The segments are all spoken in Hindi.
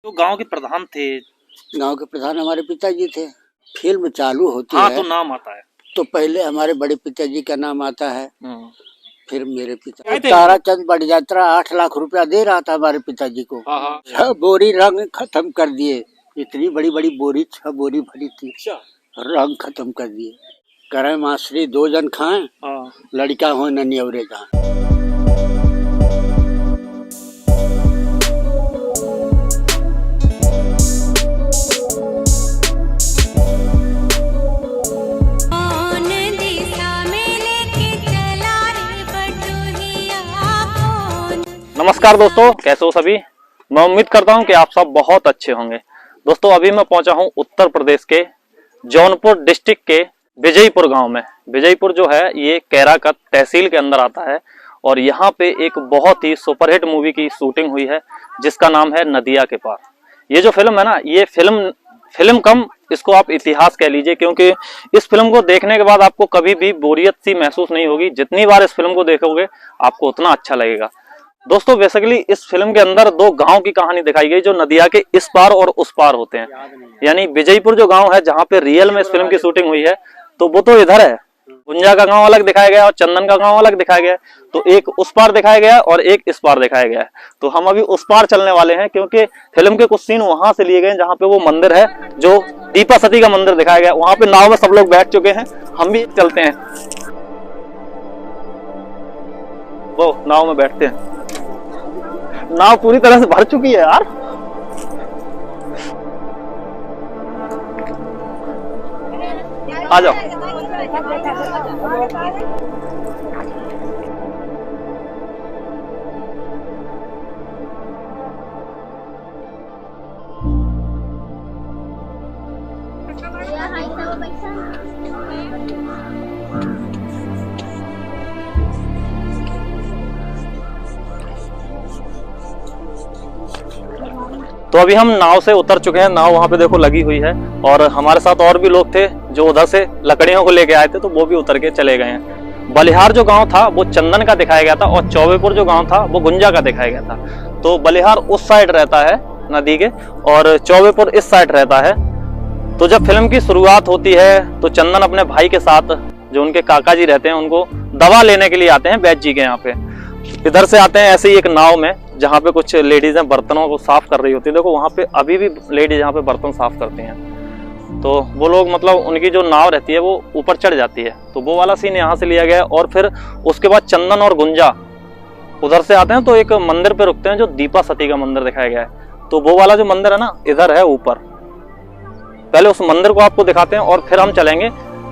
तो गांव के प्रधान थे। गांव के प्रधान हमारे पिताजी थे। फिल्म चालू होती हाँ, है तो नाम आता है। तो पहले हमारे बड़े पिताजी का नाम आता है, फिर मेरे पिता। आए थे? ताराचंद बड़जात्रा 8 लाख रुपया दे रहा था हमारे पिताजी को। हाँ। 6 बोरी रंग खत्म कर दिए। इतनी बड़ी बड़ी बोरी 6 बोरी भरी थी, रंग खत्म कर दिए। करे मास्टरी 2 जन खाएं, लड़का हो न न्यवरे का। नमस्कार दोस्तों, कैसे हो सभी। मैं उम्मीद करता हूं कि आप सब बहुत अच्छे होंगे। दोस्तों, अभी मैं पहुंचा हूं उत्तर प्रदेश के जौनपुर डिस्ट्रिक्ट के विजयपुर गांव में। विजयपुर जो है ये कैराकत तहसील के अंदर आता है और यहाँ पे एक बहुत ही सुपरहिट मूवी की शूटिंग हुई है जिसका नाम है नदिया के पार। ये जो फिल्म है ना, ये फिल्म कम इसको आप इतिहास कह लीजिए, क्योंकि इस फिल्म को देखने के बाद आपको कभी भी बोरियत सी महसूस नहीं होगी। जितनी बार इस फिल्म को देखोगे आपको उतना अच्छा लगेगा। दोस्तों, बेसिकली इस फिल्म के अंदर 2 गांव की कहानी दिखाई गई जो नदिया के इस पार और उस पार होते हैं। यानी विजयपुर जो गांव है जहां पे रियल में इस फिल्म की शूटिंग हुई है, तो वो तो इधर है। गुंजा का गांव अलग दिखाया गया और चंदन का गांव अलग दिखाया गया। तो एक उस पार दिखाया गया और एक इस पार दिखाया गया है। तो हम अभी उस पार चलने वाले हैं, क्योंकि फिल्म के कुछ सीन वहां से लिए गए जहां पे वो मंदिर है जो दीपा सती का मंदिर दिखाया गया। वहां पे नाव में सब लोग बैठ चुके हैं, हम भी चलते हैं। वो नाव में बैठते हैं। नाव पूरी तरह से भर चुकी है यार। आ जाओ। तो अभी हम नाव से उतर चुके हैं। नाव वहां पे देखो लगी हुई है और हमारे साथ और भी लोग थे जो उधर से लकड़ियों को लेके आए थे, तो वो भी उतर के चले गए हैं। बलिहार जो गांव था वो चंदन का दिखाया गया था और चौबेपुर जो गांव था वो गुंजा का दिखाया गया था। तो बलिहार उस साइड रहता है नदी के और चौबेपुर इस साइड रहता है। तो जब फिल्म की शुरुआत होती है तो चंदन अपने भाई के साथ, जो उनके काका जी रहते हैं, उनको दवा लेने के लिए आते हैं वैद्य जी के यहाँ पे। इधर से आते हैं ऐसे ही एक नाव में जहाँ पे कुछ लेडीज बर्तनों को साफ कर रही होती है। देखो वहां पे अभी भी लेडीज यहाँ पे बर्तन साफ करती हैं। तो वो लोग मतलब उनकी जो नाव रहती है वो ऊपर चढ़ जाती है। तो वो वाला सीन यहाँ से लिया गया। और फिर उसके बाद चंदन और गुंजा उधर से आते हैं तो एक मंदिर पे रुकते हैं जो दीपा सती का मंदिर दिखाया गया है। तो वो वाला जो मंदिर है ना, इधर है ऊपर। पहले उस मंदिर को आपको दिखाते हैं और फिर हम चलेंगे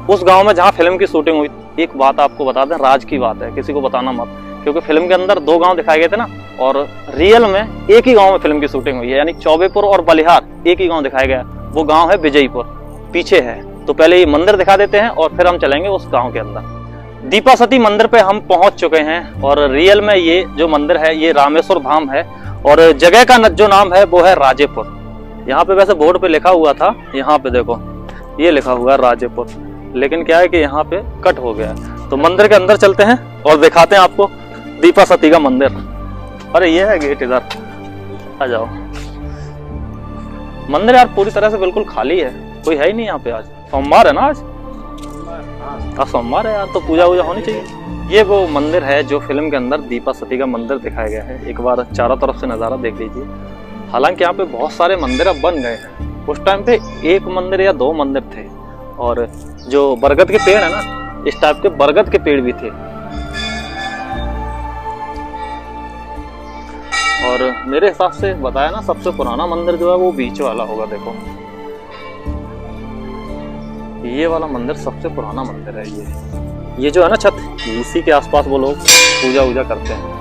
उस गाँव में जहाँ फिल्म की शूटिंग हुई। एक बात आपको बता दें, राज की बात है, किसी को बताना मत, क्योंकि फिल्म के अंदर 2 गांव दिखाए गए थे ना, और रियल में एक ही गांव में फिल्म की शूटिंग हुई है। यानी चौबेपुर और बलिहार एक ही गांव दिखाया गया। वो गांव है विजयपुर, पीछे है। तो पहले ये मंदिर दिखा देते हैं और फिर हम चलेंगे उस गांव के अंदर। दीपा सती मंदिर पे हम पहुंच चुके हैं और रियल में ये जो मंदिर है ये रामेश्वर धाम है और जगह का जो नाम है वो है राजेपुर। यहाँ पे वैसे बोर्ड पे लिखा हुआ था, यहाँ पे देखो ये लिखा हुआ है राजेपुर, लेकिन क्या है कि यहाँ पे कट हो गया है। तो मंदिर के अंदर चलते हैं और दिखाते हैं आपको दीपा सती का मंदिर। अरे ये है गेट, इधर आ जाओ। मंदिर यार पूरी तरह से बिल्कुल खाली है, कोई है ही नहीं यहाँ पे। आज सोमवार है ना, आज सोमवार है यार, तो पूजा वूजा होनी चाहिए। ये वो मंदिर है जो फिल्म के अंदर दीपा सती का मंदिर दिखाया गया है। एक बार चारों तरफ से नजारा देख लीजिए। हालांकि यहाँ पे बहुत सारे मंदिर अब बन गए हैं। उस टाइम पे 1 मंदिर या 2 मंदिर थे और जो बरगद के पेड़ है ना, इस टाइप के बरगद के पेड़ भी थे। और मेरे हिसाब से बताया ना, सबसे पुराना मंदिर जो है वो बीच वाला होगा। देखो ये वाला मंदिर सबसे पुराना मंदिर है। ये जो है ना छत, इसी के आसपास वो लोग पूजा वूजा करते हैं।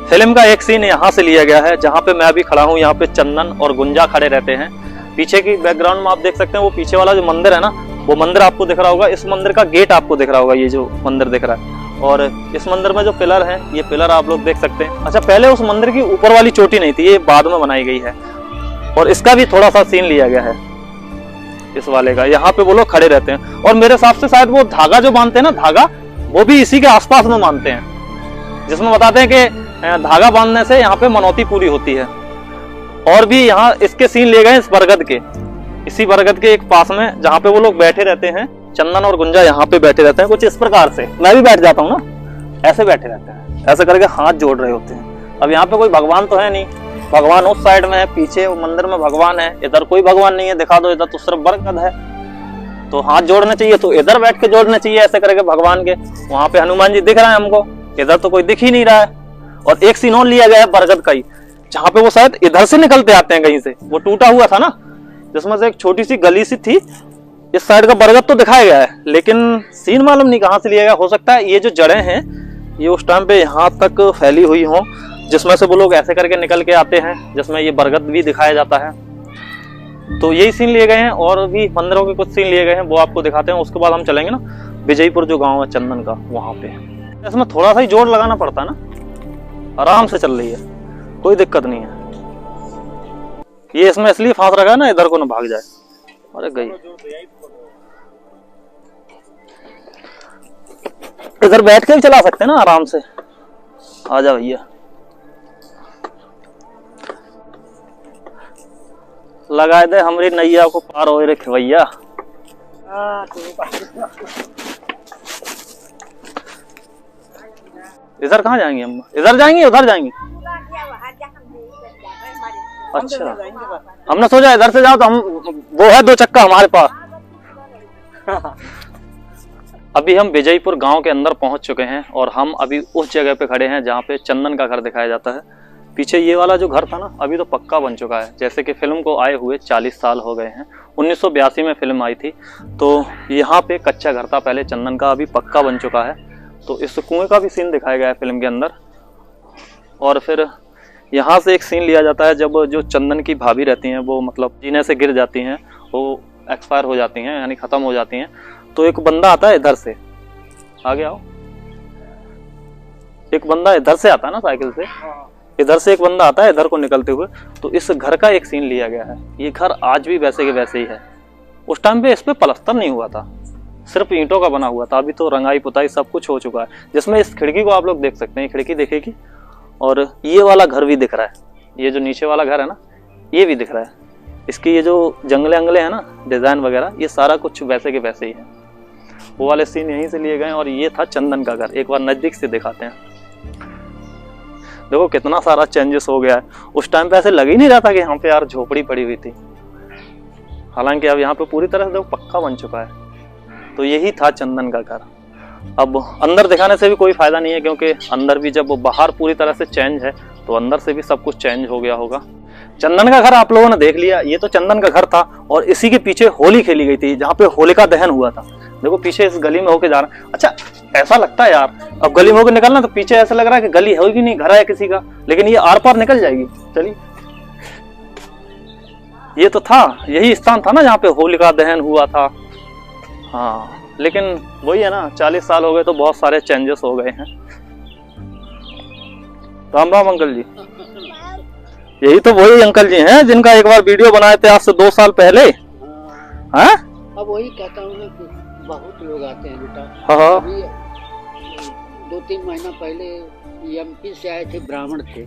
फिल्म का एक सीन यहाँ से लिया गया है जहाँ पे मैं अभी खड़ा हूँ। यहाँ पे चंदन और गुंजा खड़े रहते हैं। पीछे की बैकग्राउंड में आप देख सकते हैं, वो पीछे वाला जो मंदिर है ना, वो मंदिर आपको दिख रहा होगा। इस मंदिर का गेट आपको दिख रहा होगा, ये जो मंदिर दिख रहा है। और इस मंदिर में जो पिलर है, ये पिलर आप लोग देख सकते हैं। अच्छा, पहले उस मंदिर की ऊपर वाली चोटी नहीं थी, ये बाद में बनाई गई है। और इसका भी थोड़ा सा सीन लिया गया है इस वाले का। यहाँ पे वो लोग खड़े रहते हैं और मेरे हिसाब से शायद वो धागा जो बांधते हैं ना, धागा, वो भी इसी के आसपास में बांधते हैं, जिसमें बताते हैं कि धागा बांधने से यहाँ पे मनौती पूरी होती है। और भी यहाँ इसके सीन लिए गए इस बरगद के, इसी बरगद के एक पास में जहाँ पे वो लोग बैठे रहते हैं। चंदन और गुंजा यहाँ पे बैठे रहते हैं कुछ इस प्रकार से, मैं भी बैठ जाता हूँ ना, ऐसे बैठे रहते हैं, ऐसे करके हाथ जोड़ रहे होते हैं। अब यहाँ पे कोई भगवान तो है नहीं, भगवान उस साइड में है, पीछे मंदिर में भगवान है, इधर कोई भगवान नहीं है, दिखा दो इधर तो सिर्फ बरगद है। तो हाथ जोड़ने चाहिए तो इधर बैठ के जोड़ने चाहिए ऐसे करके भगवान के। वहां पे हनुमान जी दिख रहे हैं हमको, इधर तो कोई दिख ही नहीं रहा है। और एक सीन और लिया गया है बरगद का ही, जहाँ पे वो शायद इधर से निकलते आते हैं कहीं से, वो टूटा हुआ था ना जिसमें से एक छोटी सी गली सी थी, इस साइड का बरगद तो दिखाया गया है लेकिन सीन मालूम नहीं कहाँ से लिया गया। हो सकता है ये जो जड़ें हैं ये उस टाइम पे यहाँ तक फैली हुई हो, जिसमें से वो लोग ऐसे करके निकल के आते हैं, जिसमें ये बरगद भी दिखाया जाता है। तो यही सीन लिए गए हैं और भी मंदिरों के कुछ सीन लिए गए हैं, वो आपको दिखाते हैं। उसके बाद हम चलेंगे ना विजयपुर जो गांव है चंदन का, वहां पे। इसमें थोड़ा सा ही जोर लगाना पड़ता है ना, आराम से चल रही है, कोई दिक्कत नहीं है। ये इसमें इसलिए फांस रखा है ना इधर को ना भाग जाए। अरे गई, इधर बैठ के भी चला सकते हैं ना आराम से। आजा भैया, लगा दे हमारी नैया को पार हो रे भैया। इधर कहाँ जाएंगे हम? इधर जाएंगे उधर जाएंगे? अच्छा, हमने सोचा इधर से जाओ तो हम, वो है 2 चक्का हमारे पास। अभी हम विजयपुर गांव के अंदर पहुंच चुके हैं और हम अभी उस जगह पे खड़े हैं जहाँ पे चंदन का घर दिखाया जाता है। पीछे ये वाला जो घर था ना अभी तो पक्का बन चुका है, जैसे कि फिल्म को आए हुए 40 साल हो गए हैं। 1982 में फिल्म आई थी, तो यहाँ पे कच्चा घर था पहले चंदन का, अभी पक्का बन चुका है। तो इस कुएं का भी सीन दिखाया गया है फिल्म के अंदर। और फिर यहाँ से एक सीन लिया जाता है जब जो चंदन की भाभी रहती हैं वो मतलब जीने से गिर जाती हैं, वो एक्सपायर हो जाती हैं यानी खत्म हो जाती हैं। तो एक बंदा आता है इधर से, आगे आओ, एक बंदा इधर से आता है ना साइकिल से, इधर से एक बंदा आता है इधर को निकलते हुए। तो इस घर का एक सीन लिया गया है। ये घर आज भी वैसे के वैसे ही है। उस टाइम पे इस पे पलस्तर नहीं हुआ था, सिर्फ ईंटों का बना हुआ था। अभी तो रंगाई पुताई सब कुछ हो चुका है, जिसमें इस खिड़की को आप लोग देख सकते हैं, खिड़की दिखेगी। और ये वाला घर भी दिख रहा है, ये जो नीचे वाला घर है ना ये भी दिख रहा है। इसकी ये जो जंगले अंगले हैं ना डिजाइन वगैरह, ये सारा कुछ वैसे के वैसे ही है। वो वाले सीन यहीं से लिए गए। और ये था चंदन का घर, एक बार नजदीक से दिखाते हैं। देखो कितना सारा चेंजेस हो गया है। उस टाइम पे ऐसे लग ही नहीं रहा था कि यहाँ पे यार झोपड़ी पड़ी हुई थी, हालांकि अब यहाँ पे पूरी तरह से देखो पक्का बन चुका है। तो यही था चंदन का घर। अब अंदर दिखाने से भी कोई फायदा नहीं है, क्योंकि अंदर भी जब बाहर पूरी तरह से चेंज है तो अंदर से भी सब कुछ चेंज हो गया होगा। चंदन का घर आप लोगों ने देख लिया, ये तो चंदन का घर था। और इसी के पीछे होली खेली गई थी, जहाँ पे होलिका दहन हुआ था। देखो पीछे इस गली में होके जा रहा है। अच्छा ऐसा लगता है यार, अब गली में होके निकलना तो पीछे ऐसा लग रहा है कि गली होगी नहीं, घर है किसी का, लेकिन ये आर पार निकल जाएगी। चलिए, ये तो था, यही स्थान था ना जहाँ पे होलिका दहन हुआ था। हाँ, लेकिन वही है ना, 40 साल हो गए तो बहुत सारे चेंजेस हो गए हैं। राम राम अंकल जी। यही तो वही अंकल जी हैं जिनका एक बार वीडियो बनाए थे आज से 2 साल पहले। हाँ, अब वही कहता हूँ ना कि बहुत लोग आते हैं बेटा। हाँ, अभी 2-3 महीना पहले एमपी से आए थे, ब्राह्मण थे।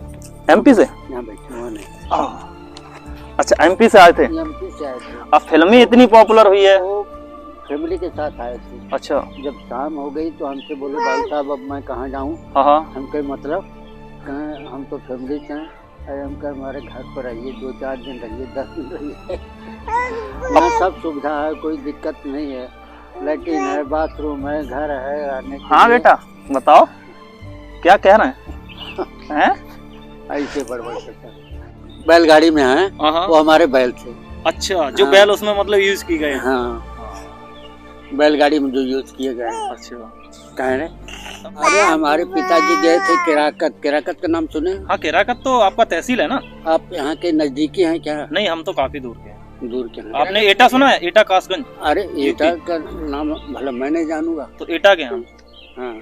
एमपी से? यहाँ बैठे हुए नहीं। अच्छा, एमपी से आए थे। एमपी से आए थे। अब फिल्म ही इतनी पॉपुलर हुई है। वो फैमिली के साथ आए थे। अच्छा, जब शाम हो गई तो हमसे बोले भाई साहब अब मैं कहाँ जाऊँ। हाँ, हम कहे मतलब कहें हम तो फैमिली से हैं। अरे हम कहे हमारे घर पर आइए, 2-4 दिन रहिए, 10 दिन रहिए। यहाँ सब सुविधा है, कोई दिक्कत नहीं है, लैट्रिन है, बाथरूम है, घर है आने के। हाँ बेटा बताओ क्या कह रहे हैं? ऐसे बड़बड़ करता है। बैलगाड़ी में है, वो हमारे बैल थे। अच्छा, जो बैल उसमें मतलब यूज की गए। हाँ, बैलगाड़ी में जो यूज किए गए। अच्छा, कह रहे अरे हमारे पिताजी गए थे केराकत। केराकत का नाम सुने? हाँ, केराकत तो आपका तहसील है ना। आप यहाँ के नजदीकी हैं क्या? नहीं, हम तो काफी दूर के हैं। दूर के हैं। आपने एटा सुना है? एटा कासगंज। अरे एटा का नाम भला मैं नहीं जानूंगा। तो एटा के हम। हाँ,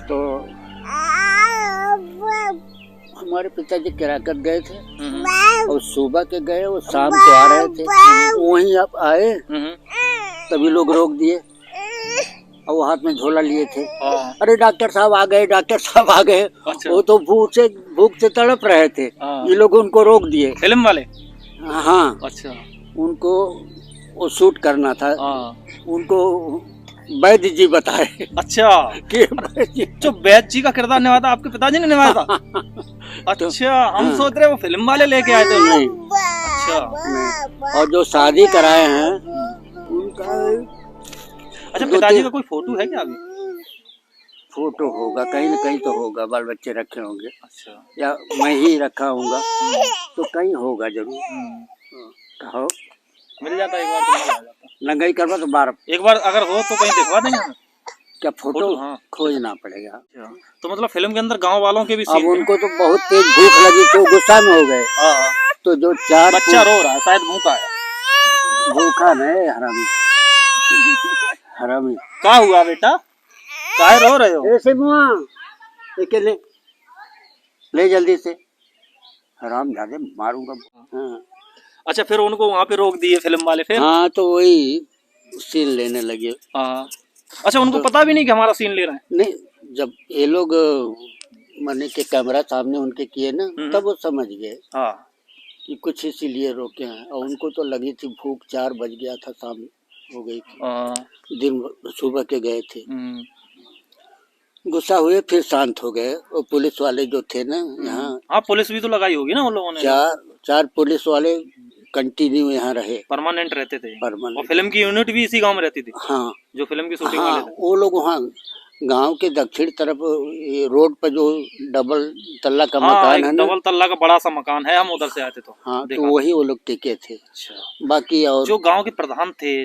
तो हमारे पिताजी केराकत गए थे और सुबह के गए, वो शाम को आ रहे थे। वहीं आप आए तभी लोग रोक दिए। और वो हाथ में झोला लिए थे। हाँ। अरे डॉक्टर साहब आ गए, डॉक्टर साहब आ गए। अच्छा। वो तो भूख से तड़प रहे थे। हाँ। ये लोग उनको रोक दिए। फिल्म वाले? हाँ, अच्छा। उनको वो शूट करना था। हाँ। उनको वैद्य जी बताए अच्छा, कि वैद्य जो वैद्य जी का किरदार निभाया था आपके पिताजी ने निभाया था? अच्छा, हम हाँ। सोच रहे वो फिल्म वाले लेके आए थे नहीं, उनको। अच्छा। नहीं। और जो शादी कराए हैं उनका अच्छा, दो पिताजी तीन का कोई फोटो है क्या अभी? फोटो होगा, कहीं न कहीं तो होगा, बाल बच्चे रखे होंगे अच्छा। या मैं ही रखा होऊंगा, तो कहीं होगा जरूर। कहो मिल जाता एक बार तो मिल जाता। लंगाई करवा तो बार एक बार अगर हो तो कहीं दिखवा देंगे हमें। क्या फोटो फोटो, हाँ। खोजना पड़ेगा। अच्छा। तो मतलब फिल्म के अंदर गांव वालों के भी अब सीन थे? उनको तो बहुत तेज भूख लगी तो गुस्सा में हो गए। हाँ। तो जो चार बच्चा रो रहा है, शायद भूखा है। भूखा नहीं, हरामी हरामी। क्या हुआ बेटा, काहे रो रहे हो? ऐसे मुआ लेके ले जल्दी से, हराम जादे मारूंगा। हाँ। अच्छा, फिर उनको वहां पे रोक दिए फिल्म वाले फिर? हाँ, तो वही सीन लेने लगे। हाँ। अच्छा, उनको तो पता भी नहीं कि हमारा सीन ले रहे हैं? नहीं, जब ये लोग माने के कैमरा सामने उनके किए ना, तब वो समझ गए हाँ। कि कुछ इसीलिए रोके हैं। और उनको तो लगी थी भूख, 4 बज गया था, शाम हो गई थी, हाँ। दिन सुबह के गए थे। हम्म। गुस्सा हुए, फिर शांत हो गए। और पुलिस वाले जो थे ना यहाँ, हाँ, पुलिस भी तो लगाई होगी ना उन लोगों ने? चार पुलिस वाले कंटिन्यू यहाँ रहे, परमानेंट रहते थे। परमानेंट। और फिल्म की यूनिट भी इसी गांव में रहती थी? हाँ, जो फिल्म की शूटिंग हाँ, वाले थे? वो लोग वहाँ गांव के दक्षिण तरफ ये रोड पर जो डबल तल्ला का हाँ, मकान एक है ना, डबल तल्ला का बड़ा सा मकान है, हम उधर से आए थे तो हाँ, देखा तो वही वो लोग टिके थे। अच्छा। बाकी और जो गांव के प्रधान थे?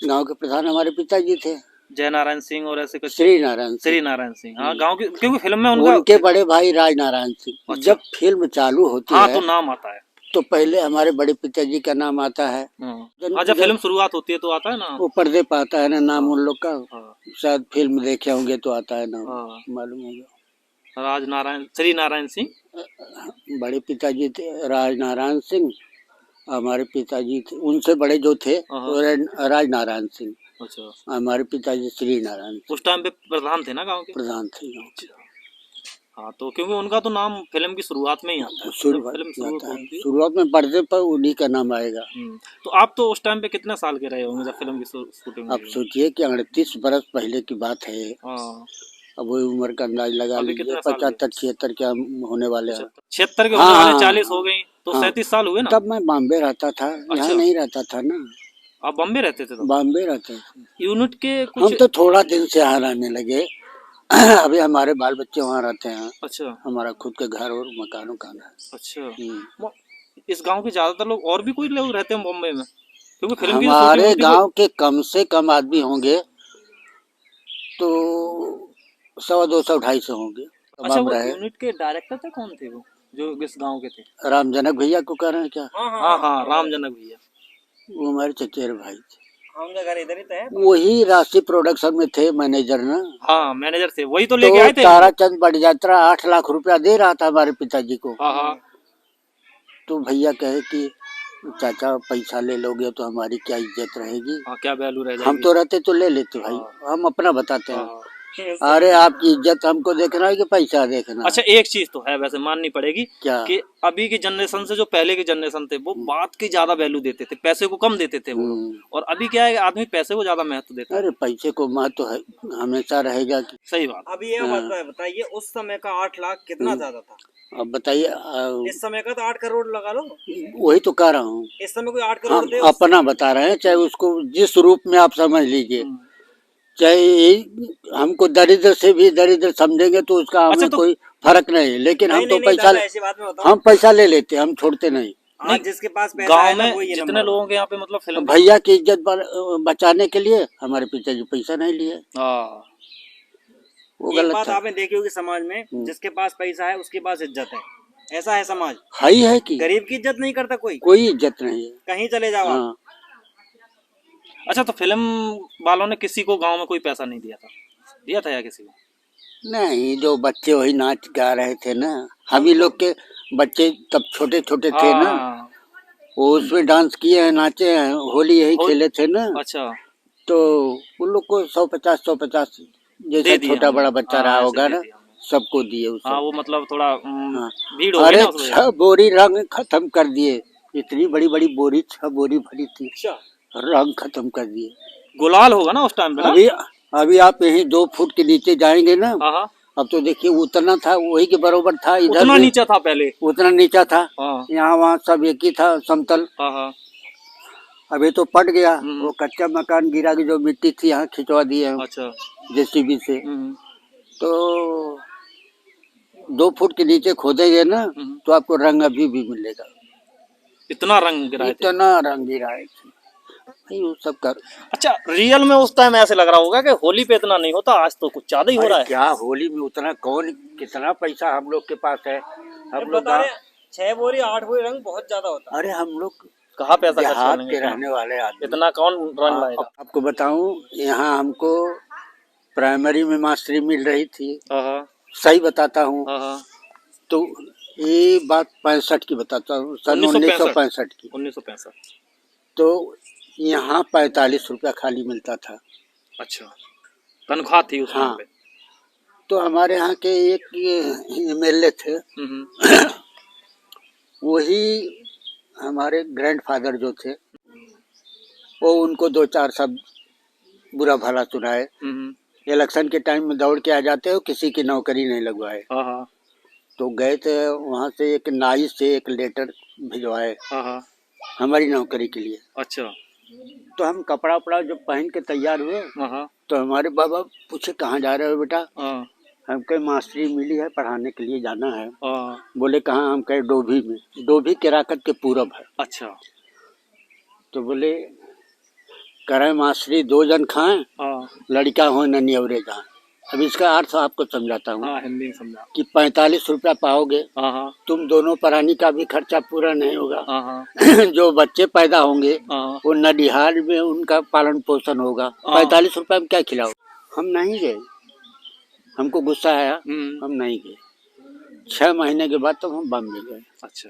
गांव के प्रधान हमारे पिताजी थे, जय नारायण सिंह और ऐसे कुछ? श्री नारायण सिंह। श्री नारायण सिंह, हाँ, गांव के, क्योंकि फिल्म में उनका उनके बड़े भाई राज नारायण सिंह। अच्छा। जब फिल्म चालू होती हाँ, है तो नाम आता है। तो पहले हमारे बड़े पिताजी का नाम आता है। हाँ, जब फिल्म शुरुआत होती है तो आता है ना, वो पर्दे पे आता है ना नाम उन लोग का। हाँ। शायद फिल्म देखे होंगे तो आता है नाम, हाँ। मालूम होगा। राज नारायण, श्री नारायण सिंह। बड़े पिताजी थे राज नारायण सिंह, हमारे पिताजी थे उनसे बड़े जो थे वो राज नारायण सिंह। अच्छा। हमारे पिताजी श्री नारायण उस टाइम पे प्रधान थे ना गांव के? प्रधान थे गाँव के। हाँ, तो क्योंकि उनका तो नाम फिल्म की शुरुआत में ही आता है, जब फिल्म शुरू होती है शुरुआत में पर्दे पर उन्हीं का नाम आएगा। तो आप तो उस टाइम पे कितने साल के रहे होंगे जब फिल्म की शूटिंग? अब सोचिए कि 38 बरस पहले की बात है। हाँ। अब वही उम्र का अंदाज लगा लीजिए, 75-76 क्या होने वाले हैं। 76 के होने वाले, 40 हो गई तो 37 साल हुए ना? तब मैं बॉम्बे रहता था, यहाँ नहीं रहता था ना। आप बॉम्बे रहते थे? तो बॉम्बे रहते थे। यूनिट के कुछ हम तो थोड़ा दिन से यहाँ रहने लगे। अभी हमारे बाल बच्चे वहाँ रहते हैं। अच्छा। हमारा खुद के घर और मकान है। अच्छा। इस गांव के ज्यादातर लोग, और भी कोई लोग रहते हैं बॉम्बे में? क्योंकि फिल्म की हमारे गांव के कम से कम आदमी होंगे तो 100-200-250 होंगे। अच्छा, वो यूनिट के डायरेक्टर थे, कौन थे वो जो इस गांव के थे? राम जनक भैया को कह रहे हैं क्या? हाँ हाँ, राम जनक भैया। वो हमारे चचेरे भाई थे। उनका घर इधर ही तो है। वही राशि प्रोडक्शन में थे मैनेजर ना। हाँ, मैनेजर थे, वही तो लेके आए थे। ताराचंद बड़जात्रा 8 लाख रुपया दे रहा था हमारे पिताजी को। हाँ हाँ। तो भैया कहे कि चाचा पैसा ले लोगे तो हमारी क्या इज्जत रहेगी? हाँ, क्या वैल्यू रह जाएगी? हम तो रहते तो ले लेते भाई, हम अपना बताते हैं। अरे आपकी इज्जत हमको देखना है कि पैसा देखना? अच्छा, एक चीज तो है वैसे माननी पड़ेगी, क्या? कि अभी की जनरेशन से जो पहले की जनरेशन थे वो बात की ज्यादा वैल्यू देते थे, पैसे को कम देते थे वो। और अभी क्या है, आदमी पैसे को ज्यादा महत्व देता है। अरे पैसे को महत्व तो है, हमेशा रहेगा कि। सही बात। अभी ये बताइए, उस समय का 8 लाख कितना ज्यादा था? अब बताइए। इस समय का तो 8 करोड़ लगा लो। वही तो कह रहा हूँ, इस समय कोई 8 करोड़ दे? अपना बता रहे हैं, चाहे उसको जिस रूप में आप समझ लीजिए। चाहे हमको दरिद्र से भी दरिद्र समझेंगे तो उसका हमें अच्छा, तो कोई फर्क नहीं, लेकिन हम तो पैसा, ऐसी बात में हम पैसा ले लेते, हम छोड़ते नहीं। आज जिसके पास पैसा गांव है ना, में वो ये जितने लोगों के यहाँ पे मतलब फिल्म भैया की इज्जत बचाने के लिए हमारे पिताजी पैसा नहीं लिए। वो एक बात आपने देखी होगी समाज में, जिसके पास पैसा है उसके पास इज्जत है, ऐसा है समाज। है कि गरीब की इज्जत नहीं करता कोई इज्जत नहीं है, कहीं चले जाओ आप। अच्छा, तो फिल्म वालों ने किसी को गांव में कोई पैसा नहीं दिया था या किसी को? नहीं, जो बच्चे वही नाच गा रहे थे ना, हम ही लोग के बच्चे तब छोटे छोटे थे ना, वो उसमें डांस किए हैं, नाचे हैं, होली यही खेले थे ना। अच्छा। तो उन लोग को 150 दे जैसे दिए छोटा हमने। बड़ा बच्चा हाँ, रहा ऐसे होगा दे ना, दिए हमने। सबको दिए उसे। हाँ वो मतलब थोड़ा हाँ। भीड़ हो गई अरे ना उस वजह से। 6 बोरी रंग खत्म कर दिए, इतनी बड़ी बड़ी बोरी 6 बोरी भरी थी, अच्छा रंग खत्म कर दिए। गुलाल होगा ना उस टाइम पे ना। अभी अभी आप यहीं 2 फुट के नीचे जाएंगे ना, हाँ हाँ अब तो देखिए उतना था, वही के बराबर था, इधर उतना भी नीचा था पहले। उतना नीचा था, हाँ यहाँ वहाँ सब एक ही था समतल। हाँ हाँ अभी तो पट गया, हम्म। वो कच्चा मकान गिरा की जो मिट्टी थी यहाँ खिंचवा दिए हम अच्छा जेसीबी से। हम्म तो 2 फुट के नीचे खोदेंगे ना हम्म। तो आपको रंग अभी भी मिलेगा, इतना रंग गिराए थे। इतना रंग गिरा है भाई वो सब कर। अच्छा रियल में उस टाइम ऐसे लग रहा होगा कि होली पे इतना नहीं होता, आज तो कुछ ज्यादा ही हो रहा अरे है। क्या होली में उतना कौन, कितना पैसा हम लोग के पास है, हम लोग बता रहे हैं, 6 बोरी 8 बोरी रंग बहुत ज्यादा होता है। अरे हम लोग कहाँ पैसा खर्च देहात करेंगे के इतना? रहने वाले आदमी। इतना कौन रंग लाएगा? आपको बताऊं, यहाँ हमको प्राइमरी में मास्टरी मिल रही थी, हाँ हाँ सही बताता हूँ, हाँ हाँ तो ये बात 65 की बताता हूँ, सन 1965 की। 1965। तो यहाँ 45 रुपया खाली मिलता था। अच्छा तनख्वाह थी उस टाइम हाँ। पे। तो हमारे यहाँ के एक एमएलए थे, हम्म। वही हमारे ग्रैंडफादर जो थे, वो उनको 2-4 सब बुरा भला सुनाए। हम्म। इलेक्शन के टाइम में दौड़ के आ जाते हो, किसी की नौकरी नहीं लगवाए। हाँ हाँ तो गए थे वहाँ से, एक नाई से एक लेटर भिजवाए हाँ हाँ हमारी नौकरी के लिए। अच्छा तो हम कपड़ा उपड़ा जब पहन के तैयार हुए, हाँ हाँ तो हमारे बाबा पूछे कहाँ जा रहे हो बेटा, हाँ हम कहे मास्टरी मिली है, पढ़ाने के लिए जाना है। हाँ। बोले कहाँ, हम कहे डोभी में, डोभी केराकत के पूरब है। अच्छा तो बोले करे मास्टरी 2 जन खाएं, हाँ लड़का हो न नियवरे जाए। अब इसका अर्थ आपको समझाता हूँ हाँ हिंदी में समझा। कि 45 रुपया पाओगे, हाँ हाँ तुम दोनों प्राणी का भी खर्चा पूरा नहीं होगा। हाँ हाँ जो बच्चे पैदा होंगे हाँ वो नडिहाल में उनका पालन पोषण होगा। 45 रुपया में क्या खिलाओ। हम नहीं गए, हमको गुस्सा आया, हम नहीं गए। 6 महीने के बाद तो हम बम्बई गए। अच्छा